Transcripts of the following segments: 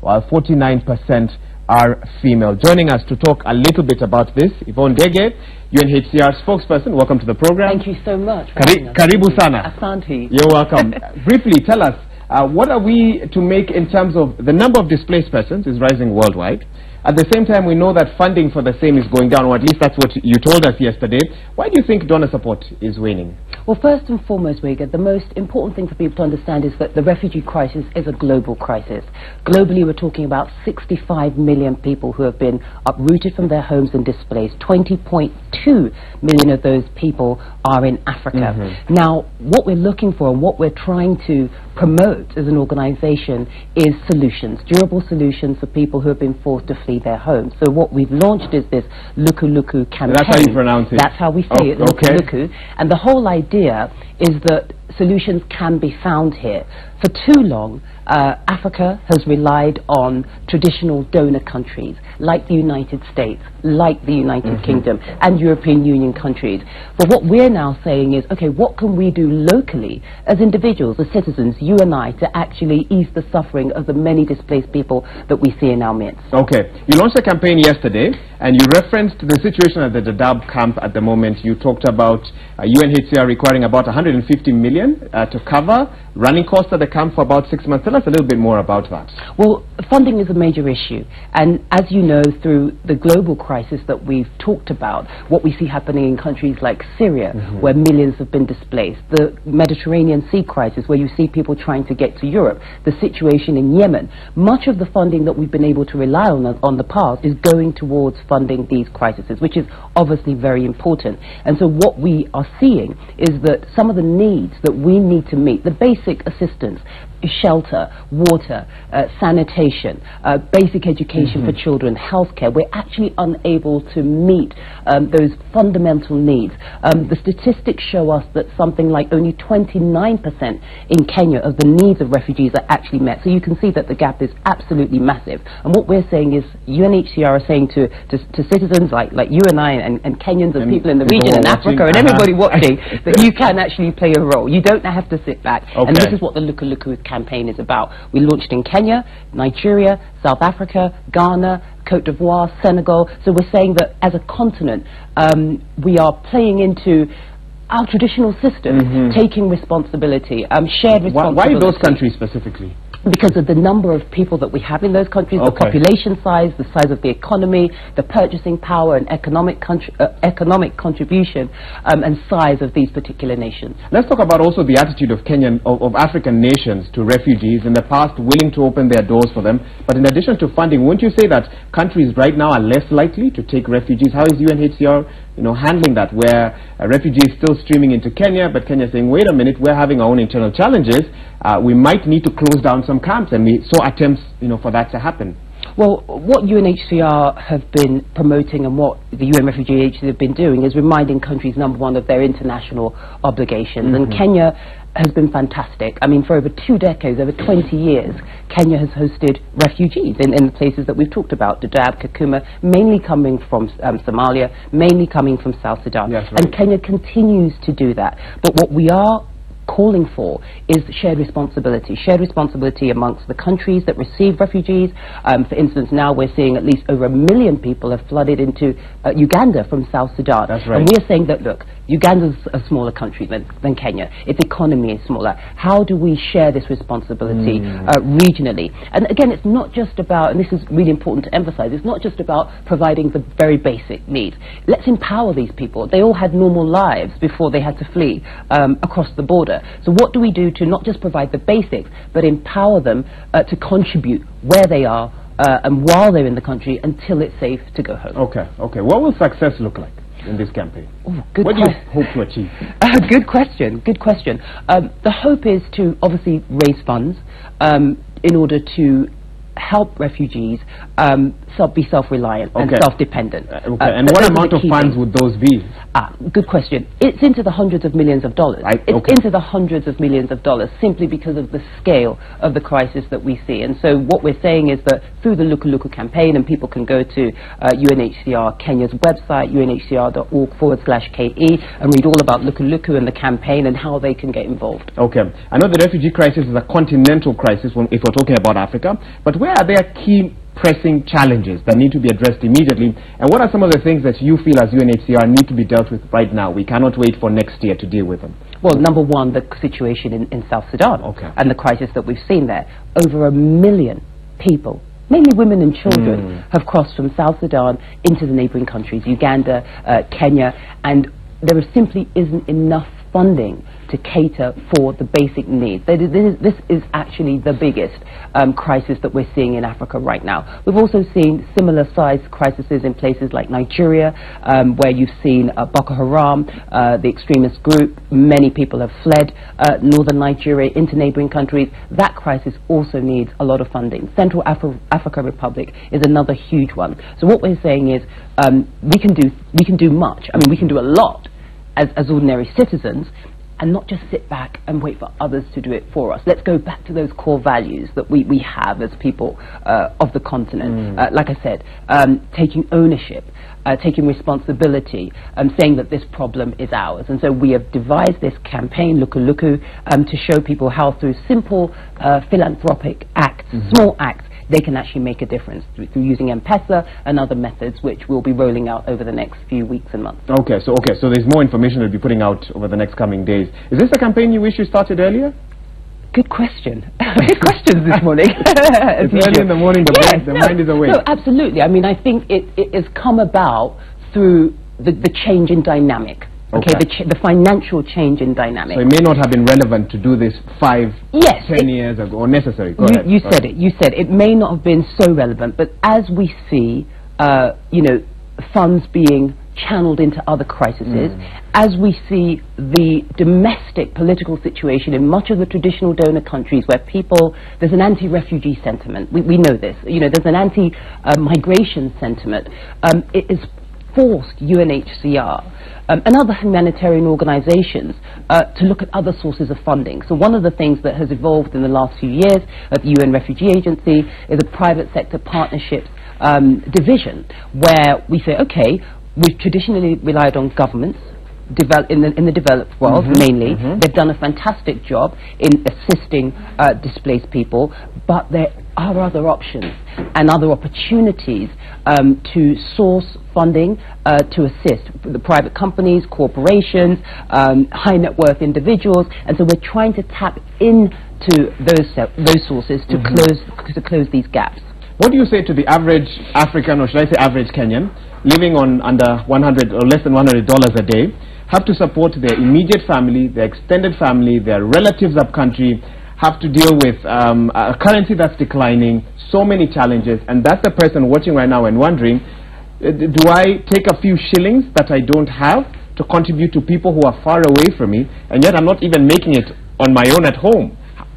while 49% are female. Joining us to talk a little bit about this, Yvonne Dege, UNHCR spokesperson. Welcome to the program. Thank you so much. Karibu sana. Asante. You're welcome. Briefly, tell us, what are we to make in terms of the number of displaced persons is rising worldwide. At the same time, we know that funding for the same is going down, or at least that's what you told us yesterday. Why do you think donor support is waning? Well, first and foremost, Wega, the most important thing for people to understand is that the refugee crisis is a global crisis. Globally, we're talking about 65 million people who have been uprooted from their homes and displaced. 20.2 million of those people are in Africa. Now, what we're looking for and what we're trying to promote as an organization is solutions, durable solutions for people who have been forced to flee their homes. So what we've launched is this Luku Luku campaign. That's how you pronounce it? That's how we say it, Luku Luku. And the whole idea is that solutions can be found here. For too long, Africa has relied on traditional donor countries like the United States, like the United Kingdom and European Union countries. But what we're now saying is, okay, what can we do locally as individuals, as citizens, you and I, to actually ease the suffering of the many displaced people that we see in our midst? Okay, you launched a campaign yesterday and you referenced the situation at the Dadaab camp at the moment. You talked about UNHCR requiring about 150 million to cover running costs at the camp for about 6 months. Tell us a little bit more about that. Well, funding is a major issue, and as you know, through the global crisis that we've talked about, what we see happening in countries like Syria, where millions have been displaced, the Mediterranean Sea crisis, where you see people trying to get to Europe, the situation in Yemen, much of the funding that we've been able to rely on the past is going towards funding these crises, which is obviously very important. And so what we are seeing is that some of the needs that we need to meet, the basic assistance, shelter, water, sanitation, basic education for children, healthcare, we're actually unable to meet those fundamental needs. The statistics show us that something like only 29% in Kenya of the needs of refugees are actually met. So you can see that the gap is absolutely massive. And what we're saying is UNHCR are saying to citizens like you and I and Kenyans and people in the region and Africa and everybody watching that you can actually play a role. You don't have to sit back. And this is what the Luku Luku campaign is about. We launched in Kenya, Nigeria, South Africa, Ghana, Cote d'Ivoire, Senegal. So we're saying that as a continent, we are playing into our traditional system, taking responsibility, shared responsibility. Why those countries specifically? Because of the number of people that we have in those countries, the population size, the size of the economy, the purchasing power and economic contribution and size of these particular nations. Let's talk about also the attitude of African nations to refugees. In the past, willing to open their doors for them. But in addition to funding, wouldn't you say that countries right now are less likely to take refugees? How is UNHCR handling that, where a refugee is still streaming into Kenya, but Kenya is saying, wait a minute, we're having our own internal challenges. We might need to close down some camps, and we saw attempts, for that to happen. Well, what UNHCR have been promoting and what the UN Refugee Agency have been doing is reminding countries, number one, of their international obligations. And Kenya has been fantastic. I mean, for over 2 decades, over 20 years, Kenya has hosted refugees in the places that we've talked about, Dadaab, Kakuma, mainly coming from Somalia, mainly coming from South Sudan. Yes, right. And Kenya continues to do that. But what we are calling for is shared responsibility amongst the countries that receive refugees. For instance, now we're seeing at least over 1 million people have flooded into Uganda from South Sudan. That's right. And we're saying that, look, Uganda's a smaller country than Kenya. Its economy is smaller. How do we share this responsibility regionally? And again, it's not just about, and this is really important to emphasize, it's not just about providing the very basic needs. Let's empower these people. They all had normal lives before they had to flee across the border. So what do we do to not just provide the basics, but empower them to contribute where they are and while they're in the country until it's safe to go home? Okay. What will success look like in this campaign? What do you hope to achieve? Good question. The hope is to obviously raise funds in order to help refugees be self-reliant and self-dependent. And what amount of funds would those be? Good question. It's into the hundreds of millions of dollars. It's into the hundreds of millions of dollars simply because of the scale of the crisis that we see. And so what we're saying is that through the Luku Luku campaign, and people can go to UNHCR Kenya's website, unhcr.org/KE, and read all about Luku Luku and the campaign and how they can get involved. I know the refugee crisis is a continental crisis if we're talking about Africa, but where are there key pressing challenges that need to be addressed immediately, and what are some of the things that you feel as UNHCR need to be dealt with right now? We cannot wait for next year to deal with them. Well, number one, the situation in South Sudan, okay, and the crisis that we've seen there. Over 1 million people, mainly women and children, have crossed from South Sudan into the neighboring countries, Uganda, Kenya, and there simply isn't enough funding to cater for the basic needs. This is actually the biggest crisis that we're seeing in Africa right now. We've also seen similar sized crises in places like Nigeria, where you've seen Boko Haram, the extremist group. Many people have fled northern Nigeria into neighboring countries. That crisis also needs a lot of funding. Central Africa Republic is another huge one. So what we're saying is we can do much. I mean, we can do a lot as ordinary citizens, and not just sit back and wait for others to do it for us. Let's go back to those core values that we have as people of the continent. Like I said, taking ownership, taking responsibility, saying that this problem is ours. And so we have devised this campaign, Luku Luku, to show people how through simple philanthropic acts, small acts, they can actually make a difference through using M-Pesa and other methods, which we'll be rolling out over the next few weeks and months. Okay, so there's more information we'll be putting out over the next coming days. Is this a campaign you wish you started earlier? Good question. Good questions this morning. It's early in the morning, the mind is awake. No, absolutely. I mean, I think it has come about through the change in dynamic. Okay, the financial change in dynamic. So it may not have been relevant to do this 5, 10 years ago, or necessary. Go ahead. You said it. You said it may not have been so relevant, but as we see, funds being channeled into other crises, as we see the domestic political situation in much of the traditional donor countries where there's an anti-refugee sentiment. We know this. There's an anti-migration sentiment. It is forced UNHCR and other humanitarian organizations to look at other sources of funding. So one of the things that has evolved in the last few years at the UN Refugee Agency is a private sector partnerships division, where we say, okay, we've traditionally relied on governments in the developed world, mainly. They've done a fantastic job in assisting displaced people, but there are other options and other opportunities to source funding to assist the private companies, corporations, high net worth individuals, and so we're trying to tap into those sources to close these gaps. What do you say to the average African, or should I say average Kenyan, living on under 100 or less than $100 a day, have to support their immediate family, their extended family, their relatives up country, have to deal with a currency that's declining, so many challenges, and that's the person watching right now and wondering, do I take a few shillings that I don't have to contribute to people who are far away from me, and yet I'm not even making it on my own at home?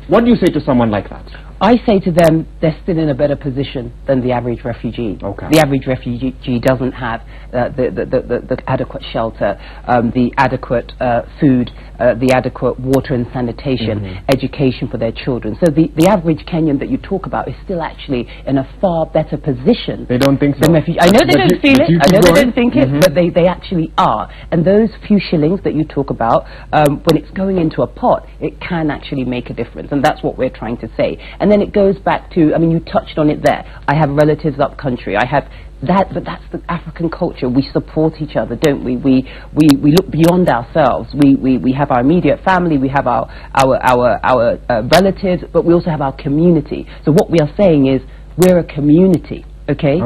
What do you say to someone like that? I say to them, they're still in a better position than the average refugee. Okay. The average refugee doesn't have the adequate shelter, the adequate food, the adequate water and sanitation, education for their children. So the average Kenyan that you talk about is still actually in a far better position. They don't think so? I know they don't feel it, I know they don't think it, but they actually are. And those few shillings that you talk about, when it's going into a pot, it can actually make a difference. And that's what we're trying to say. And then it goes back to, I mean, you touched on it there. I have relatives up country. I have that, but that's the African culture. We support each other, don't we? We look beyond ourselves. We have our immediate family. We have our relatives, but we also have our community. So what we are saying is we're a community, okay?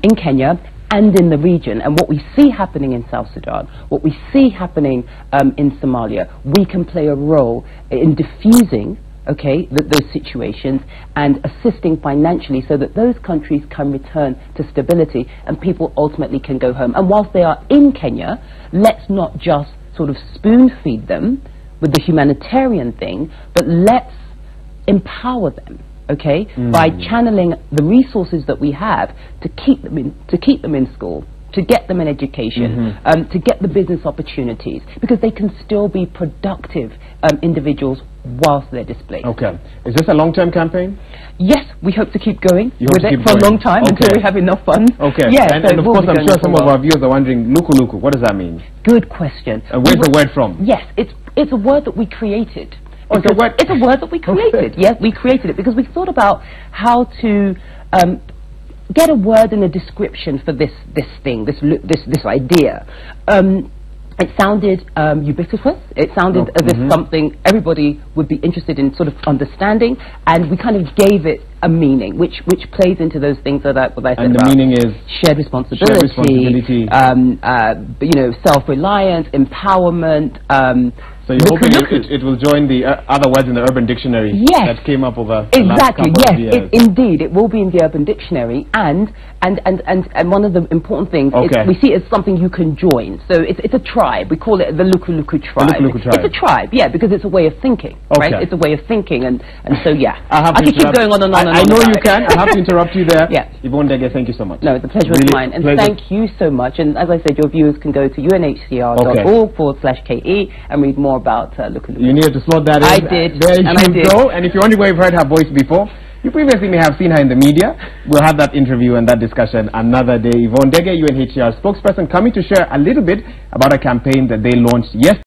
In Kenya and in the region, and what we see happening in South Sudan, what we see happening in Somalia, we can play a role in diffusing those situations and assisting financially so that those countries can return to stability and people ultimately can go home. And whilst they are in Kenya, let's not just sort of spoon feed them with the humanitarian thing, but let's empower them, by channeling the resources that we have to keep them in school, to get them an education, to get the business opportunities, because they can still be productive individuals whilst they're displaced. Okay. Is this a long-term campaign? Yes, we hope to keep going with it for a long time until we have enough funds. Okay. Yeah, and of course I'm sure some of our viewers are wondering, Luku Luku, what does that mean? Good question. Where's the word from? Yes, it's a word that we created Oh, it's a word that we created. Yes, we created it because we thought about how to get a word and a description for this idea. It sounded ubiquitous. It sounded as if something everybody would be interested in sort of understanding, and we kind of gave it a meaning, which plays into those things that I said and the about meaning is shared responsibility. Self-reliance, empowerment. So you're hoping it will join the other words in the Urban Dictionary that came up over the last couple of years. Indeed, it will be in the Urban Dictionary, and one of the important things is we see it as something you can join. So it's a tribe. We call it the Luku Luku tribe. The Luku Luku tribe. It's a tribe, because it's a way of thinking, right? It's a way of thinking, and so I can keep going on and on. I know you can. I have to interrupt you there. Yvonne Dege, thank you so much. No, the pleasure is mine, and thank you so much. And as I said, your viewers can go to unhcr.org/KE and read more about Luku Luku. You needed to slot that in. I did. There you go. And if you're wondering where you've heard her voice before, you previously may have seen her in the media. We'll have that interview and that discussion another day. Yvonne Dege, UNHCR spokesperson, coming to share a little bit about a campaign that they launched yesterday.